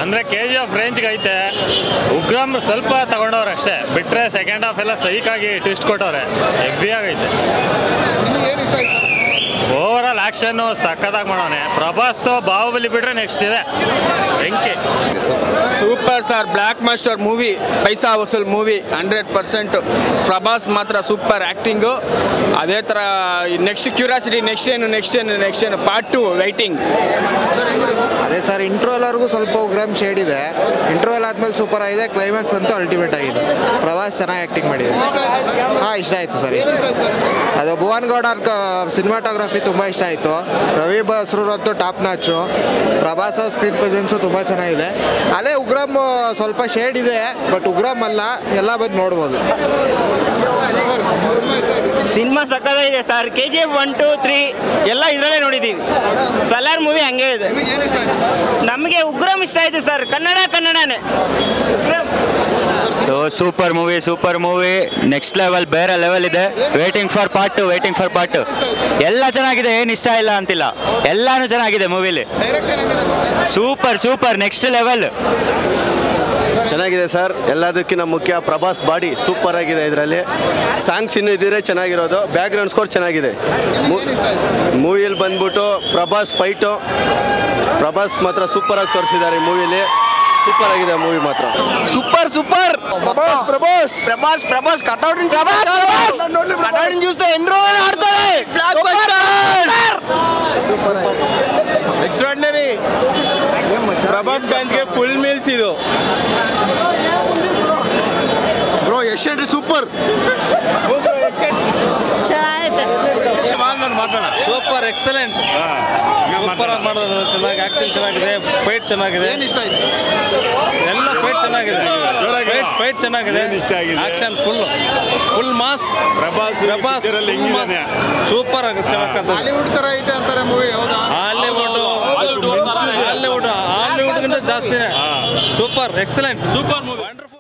ಅಂದರೆ KGF ರೇಂಜ್ಗೆ ಐತೆ. ಉಗ್ರಂ ಸ್ವಲ್ಪ ತಗೊಂಡವ್ರೆ ಅಷ್ಟೇ, ಬಿಟ್ಟರೆ ಸೆಕೆಂಡ್ ಹಾಫ್ ಎಲ್ಲ ಸೈಕಾಗಿ ಟ್ವಿಸ್ಟ್ ಕೊಟ್ಟವ್ರೆ, ಹೆವಿ ಆಗೈತೆ. ಓವರಾಲ್ ಆ್ಯಕ್ಷನ್ನು ಸಕ್ಕತ್ತಾಗಿ ಮಾಡೋನೆ. ಪ್ರಭಾಸ್ತು ಬಾಹುಬಲಿ ಬಿಟ್ರೆ ನೆಕ್ಸ್ಟ್ ಇದೆ ಬೆಂಕಿ. Super sir, black master movie, ಪೈಸಾ ವಸೂಲ್ ಮೂವಿ 100%. ಪ್ರಭಾಸ್ ಮಾತ್ರ ಸೂಪರ್ ಆ್ಯಕ್ಟಿಂಗು. ಅದೇ ಥರ ನೆಕ್ಸ್ಟ್ ಕ್ಯೂರಿಯಾಸಿಟಿ, ನೆಕ್ಸ್ಟ್ ಏನು ಪಾರ್ಟ್ 2 ವೈಟಿಂಗ್. ಅದೇ ಸರ್, ಇಂಟ್ರೋವರ್ಗೂ ಸ್ವಲ್ಪ ಉಗ್ರಂ ಶೇಡ್ ಇದೆ. ಇಂಟ್ರೋವಲ್ ಆದಮೇಲೆ ಸೂಪರ್ ಆಗಿದೆ. ಕ್ಲೈಮ್ಯಾಕ್ಸ್ ಅಂತೂ ಅಲ್ಟಿಮೇಟ್ ಆಗಿದೆ. ಪ್ರಭಾಸ್ ಚೆನ್ನಾಗಿ ಆ್ಯಕ್ಟಿಂಗ್ ಮಾಡಿದೆ. ಇಷ್ಟ ಆಯಿತು ಸರ್. ಅದು ಭುವನ್ ಗೌಡ ಸಿನಿಮಾಟೋಗ್ರಫಿ ತುಂಬ ಇಷ್ಟ ಆಯಿತು. ರವಿ ಬಸ್ರೂರಂತೂ ಟಾಪ್ ನಾಚು. ಪ್ರಭಾಸ್ ಅವ್ರ ಸ್ಕ್ರೀನ್ ಪ್ರೆಸೆನ್ಸು ತುಂಬ ಚೆನ್ನಾಗಿದೆ. ಅದೇ ಉಗ್ರಂ ಸ್ವಲ್ಪ ಶೇಡ್ ಇದೆ, ಬಟ್ ಉಗ್ರಂ ಅಲ್ಲ, ಎಲ್ಲ ಬಂದು ನೋಡ್ಬೋದು. ಸಿನಿಮಾ ಸಕ್ಕತ್ತಾಗಿದೆ ಸರ್. KGF 1, 2, 3 ಎಲ್ಲ ಇದರಲ್ಲೇ ನೋಡಿದ್ದೀವಿ. ಸಲಾರ್ ಮೂವಿ ಹಂಗೆ ಇದೆ. ನಮಗೆ ಉಗ್ರಂ ಇಷ್ಟ ಆಯಿತು ಸರ್. ಕನ್ನಡನೇ ಸೂಪರ್ ಮೂವಿ, ನೆಕ್ಸ್ಟ್ ಲೆವೆಲ್, ಬೇರೆ ಲೆವೆಲ್ ಇದೆ. ವೇಟಿಂಗ್ ಫಾರ್ ಪಾರ್ಟ್ 2 ಎಲ್ಲ ಚೆನ್ನಾಗಿದೆ, ಏನು ಇಷ್ಟ ಇಲ್ಲ ಅಂತಿಲ್ಲ, ಎಲ್ಲಾನು ಚೆನ್ನಾಗಿದೆ ಮೂವಿಲಿ. Super next level. ಚೆನ್ನಾಗಿದೆ ಸರ್. ಎಲ್ಲದಕ್ಕಿಂತ ಮುಖ್ಯ ಪ್ರಭಾಸ್ ಬಾಡಿ ಸೂಪರ್ ಆಗಿದೆ. ಇದರಲ್ಲಿ ಸಾಂಗ್ಸ್ ಇನ್ನೂ ಇದ್ದರೆ ಚೆನ್ನಾಗಿರೋದು. ಬ್ಯಾಕ್ಗ್ರೌಂಡ್ ಸ್ಕೋರ್ ಚೆನ್ನಾಗಿದೆ. ಮೂವಿಯಲ್ಲಿ ಬಂದ್ಬಿಟ್ಟು ಪ್ರಭಾಸ್ ಫೈಟು, ಪ್ರಭಾಸ್ ಮಾತ್ರ ಸೂಪರ್ ಆಗಿ ತೋರಿಸಿದ್ದಾರೆ ಈ ಮೂವಿಲಿ. ಸೂಪರ್ ಆಗಿದೆ ಮೂವಿ ಮಾತ್ರ. ಸೂಪರ್ ಪ್ರಭಾಸ್ ಕಟೌಟ್ చూస్తే ఎన్ని రోజులు ఆడతాడు. ಎಕ್ಸ್ಟ್ರಾರ್ಡಿನರಿ. ಪ್ರಭಾಸ್ ಫ್ಯಾನ್ಸ್ಗೆ ಫುಲ್ ಮೀಲ್ಸ್ ಇದು. Bro Yash Shetty super. Super excellent. Super ಆಗಿ ಮಾಡೋದು, ಚೆನ್ನಾಗಿ ಆಕ್ಟಿಂಗ್ ಚೆನ್ನಾಗಿದೆ, ಫೈಟ್ ಚೆನ್ನಾಗಿದೆ, ಎಲ್ಲ ಫೈಟ್ ಚೆನ್ನಾಗಿದೆ. ಫೈಟ್ ಚೆನ್ನಾಗಿದೆ, action full mass. Prabhas super ಆಗಿ ಚೆನ್ನಾಗಿ. ಹಾಲಿವುಡ್ ತರ ಐತೆ ಅಂತಾರೆ ಮೂವಿ. ಹಾಲಿವುಡ್ಗಿಂತ ಜಾಸ್ತಿನೇ. Super excellent, super movie, wonderful.